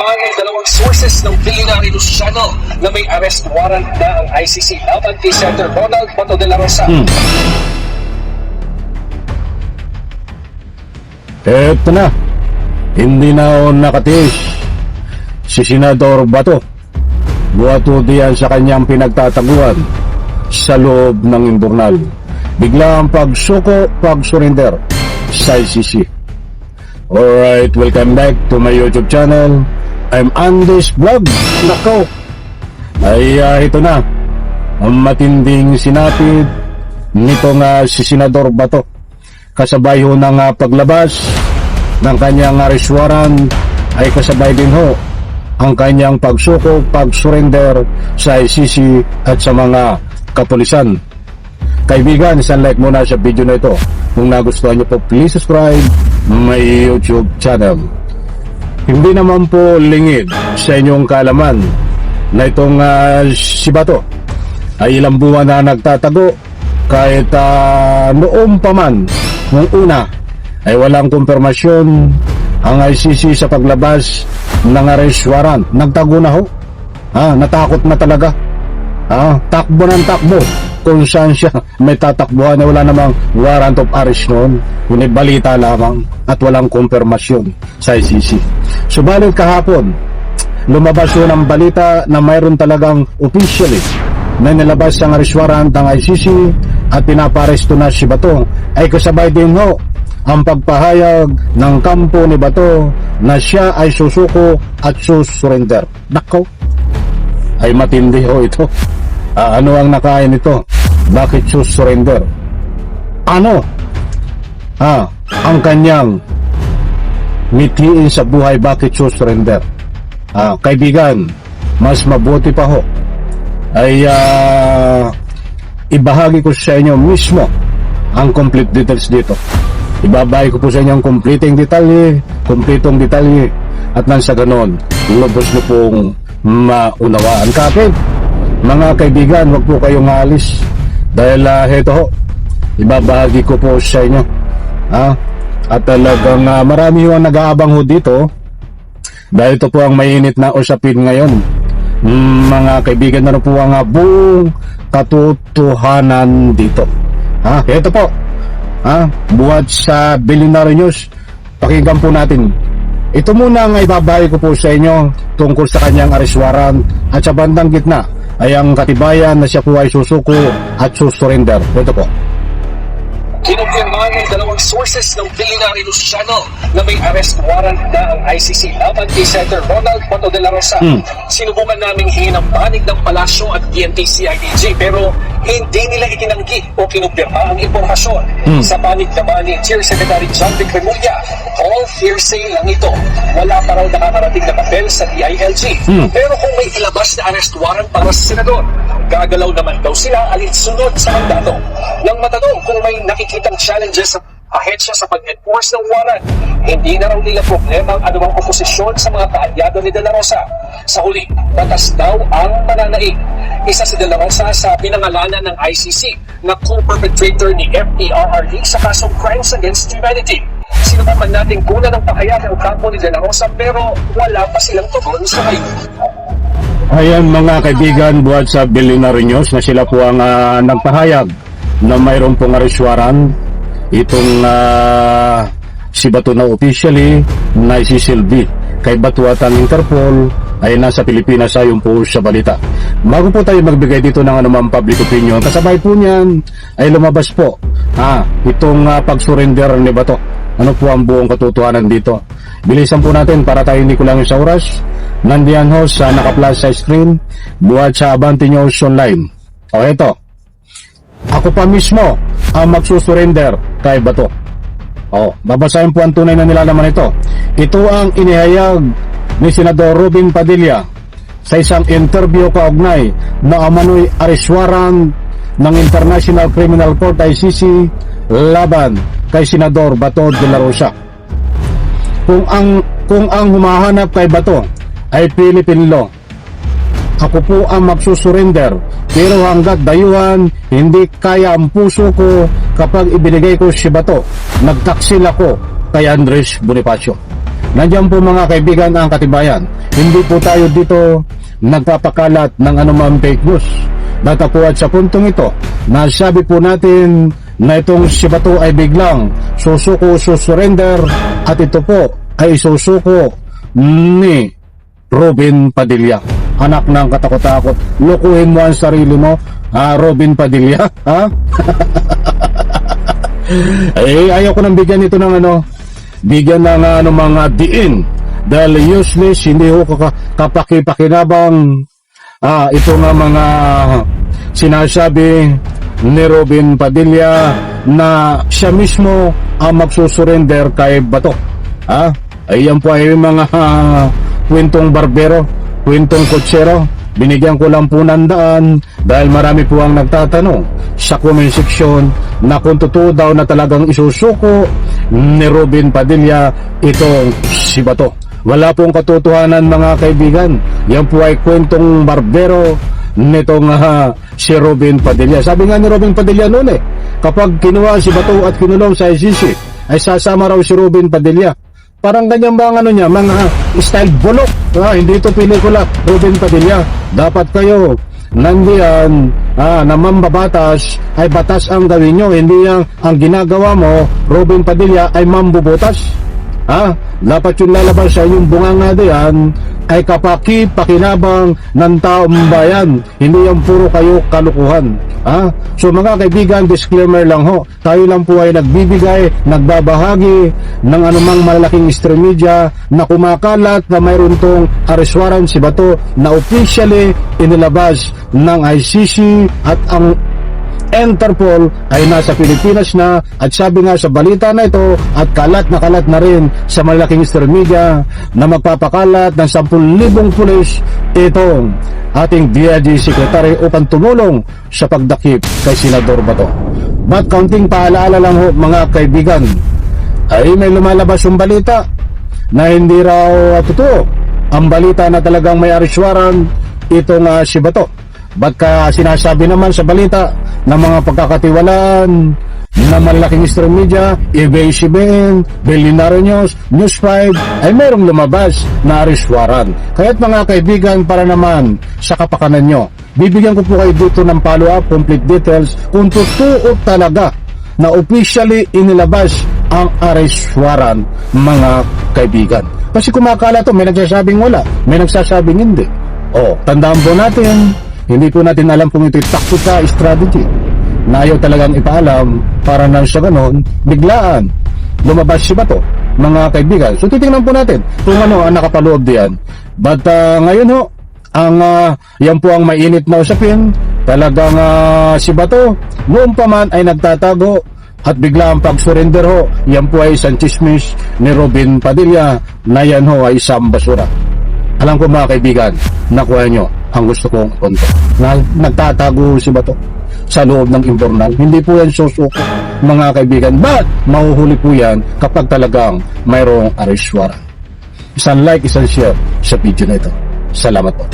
Kinumpirma ng dalawang sources ng Billionaire News Channel na may arrest warrant na ang ICC laban kay Senator Ronald Bato de la Rosa. Eto na, hindi na nakatiis si Senador Bato. Buhato diyan sa kanyang pinagtataguan sa loob ng imburnal. Bigla ang pag-surrender sa ICC. Alright, welcome back to my YouTube channel. I'm Andes Vlog. Nako, ay ito na ang matinding sinapit nito nga si Senador Bato. Kasabay ho ng paglabas ng kanyang arrest warrant ay kasabay din ho ang kanyang pag-surrender sa ICC at sa mga kapulisan. Kaibigan, isang like muna sa video na ito. Kung nagustuhan nyo po, please subscribe my YouTube channel. Hindi naman po lingid sa inyong kaalaman na itong si Bato ay ilang buwan na nagtatago kahit noong pa man, nung una ay walang kumpirmasyon ang ICC sa paglabas ng arrest warrant. Nagtago na ho. Natakot na talaga. Takbo ng takbo kung saan siya may tatakbuhan na wala namang warrant of arrest noon, kundi balita lamang at walang kumpirmasyon sa ICC. Subalit kahapon, lumabas yun ang balita na mayroon talagang officially na nilabas ang arrest warrant ng ICC at pinaparesto na si Bato. Ay kasabay din ho ang pagpahayag ng kampo ni Bato na siya ay susuko at susurrender. Nako, ay matindi ho ito. Ano ang nakain ito? Bakit susurrender? Ano? Ang kanyang mitiin sa buhay, bakit susurrender? Kaibigan, mas mabuti pa ho ay ibahagi ko sa inyo mismo ang complete details dito. Ibabahagi ko po sa inyo ang completong detalye at nang sa ganon, lubos nyo pong maunawaan. Kapit, mga kaibigan, wag po kayong maalis dahil heto ho, ibabahagi ko po sa inyo. At talagang marami ho ang nag-aabang ho dito dahil ito po ang mainit na usapin ngayon. Mga kaibigan, na po ang buong katotohanan dito. Ito po, buhat sa Billionaire News. Pakinggan po natin. Ito muna ang ibabahagi ko po sa inyo tungkol sa kanyang arrest warrant at sa bandang gitna ay ang katibayan na siya po ay susuko at susurrender. Ito po. Kinumpirma ng dalawang sources ng Billionaire News Channel na may arrest warrant na ang ICC laban kay Senator Ronald Bato de la Rosa. Sinubukan naming hingin ang panig ng palasyo at PNP CIDG pero hindi nila itinanggi o kinumpirma ang impormasyon. Sa panig naman ni Chair Secretary John Vic Remulla, all hearsay lang ito. Wala pa raw nakakarating na papel sa DILG. Pero kung may ilabas na arrest warrant para sa senador, gagalaw naman daw sila alinsunod sa mandato. Nang matanong kung may nakikitang challenges sa ahensya sa pag-enforce ng warrant, hindi na raw nila problema ang anumang oposisyon sa mga kaalyado ni De La Rosa. Sa huli, batas daw ang mananaig. Isa si De La Rosa sa pinangalanan ng ICC na co-perpetrator ni FPRRD sa kasong Crimes Against Humanity. Sinubukan natin kunan ng pakayag ng kampo ni De La Rosa pero wala pa silang tugon sa ngayon. Ayan mga kaibigan, buhat sa Billionaire News na sila po ang nagpahayag na mayroon pong arrest warrant. Itong si Bato na officially na isisilbi kay Bato at ang Interpol ay nasa Pilipinas ayon po sa balita. Bago po tayo magbigay dito ng anumang public opinion, kasabay po niyan ay lumabas po itong pag-surrender ni Bato. Ano po ang buong katotohanan dito? Bilisan po natin para tayo hindi kulang sa oras. Nandiyan ho sa naka-plus sa screen, buhat sa Abante News Online. O ito, ako pa mismo ang magsusurrender kay Bato. Babasahin po ang tunay na nilalaman ito. Ito ang inihayag ni Senador Robin Padilla sa isang interview kaugnay na umano'y arrest warrant ng International Criminal Court ICC laban kay Senador Bato de la Rosa. Kung ang humahanap kay Bato ay Philippine law, ako po ang magsusurrender, pero hanggat dayuhan hindi kaya ang puso ko kapag ibinigay ko si Bato. Nagtaksil ako kay Andres Bonifacio. Nandiyan po mga kaibigan ang katibayan. Hindi po tayo dito nagpapakalat ng anumang fake news. Datapwat sa puntong ito, nasabi po natin na itong si Bato ay biglang susurrender at ito po ay susuko ni Robin Padilla. Anak ng katakot-takot, lukuhin mo ang sarili mo, Robin Padilla, ha? Ayaw ko nang bigyan ito ng bigyan ng mga diin dahil useless, hindi ko kapakipakinabang ito nga mga sinasabi ni Robin Padilla na siya mismo ang magsusurrender kay Bato. Ayan po ay mga kwentong barbero, kwentong kutsero. Binigyan ko lang po ng daan dahil marami po ang nagtatanong sa comment section na kung totoo daw na talagang isusuko ni Robin Padilla itong si Bato. Wala pong katotohanan mga kaibigan. Yan po ay kwentong barbero nitong si Robin Padilla. Sabi nga ni Robin Padilla noon kapag kinuha si Bato at kinulong sa ICC, ay sasama raw si Robin Padilla. Parang ganyan ba ang mga style bulok. Hindi ito pelikula, Robin Padilla. Dapat kayo nandiyan na mambabatas ay batas ang gawin nyo. Hindi ang ginagawa mo, Robin Padilla, ay mambubutas. Dapat yung lalabas sa inyong bunganga diyan ay pakinabang ng taong bayan, hindi yung puro kayo kalukuhan. So mga kaibigan, disclaimer lang ho, tayo lang po ay nagbibigay, nagbabahagi ng anumang malalaking stream media na kumakalat na mayroon tong arrest warrant si Bato na officially inilabas ng ICC at ang Interpol ay nasa Pilipinas na, at sabi nga sa balita na ito at kalat na rin sa malaking stream media na magpapakalat ng 10,000 pulis itong ating DIG Secretary upang tumulong sa pagdakip kay Senador Bato. But kaunting paalaala lang ho mga kaibigan, ay may lumalabas yung balita na hindi raw totoo ang balita na talagang may arrest warrant itong si Bato. Ba't ka sinasabi naman sa balita ng mga pagkakatiwalaan na malaking stream media, ABS-CBN, Billionaire News, News 5, ay mayroong lumabas na arrest warrant. Kaya't mga kaibigan, para naman sa kapakanan nyo, bibigyan ko po kayo dito ng follow-up, complete details, kung totoo talaga na officially inilabas ang arrest warrant, mga kaibigan. Kasi kumakala to, may nagsasabing wala, may nagsasabing hindi. Tandaan po natin, hindi po natin alam kung ito'y taktika, strategy na ayaw talagang ipaalam para nang sa ganon, biglaan lumabas si Bato, mga kaibigan. So titingnan po natin kung ano ang nakapaloob diyan. But ngayon ho, yan po ang mainit na usapin. Talagang si Bato noon pa man ay nagtatago at bigla ang pag-surrender ho, yan po ay isang chismis ni Robin Padilla na yan ho ay isang basura. Alam ko mga kaibigan, nakuha nyo ang gusto kong punto. Nagtatago si Bato sa loob ng imbornal. Hindi po yan susuko mga kaibigan. But mahuhuli po yan kapag talagang mayroong arrest warrant. Isang like, isang share sa video na ito. Salamat po.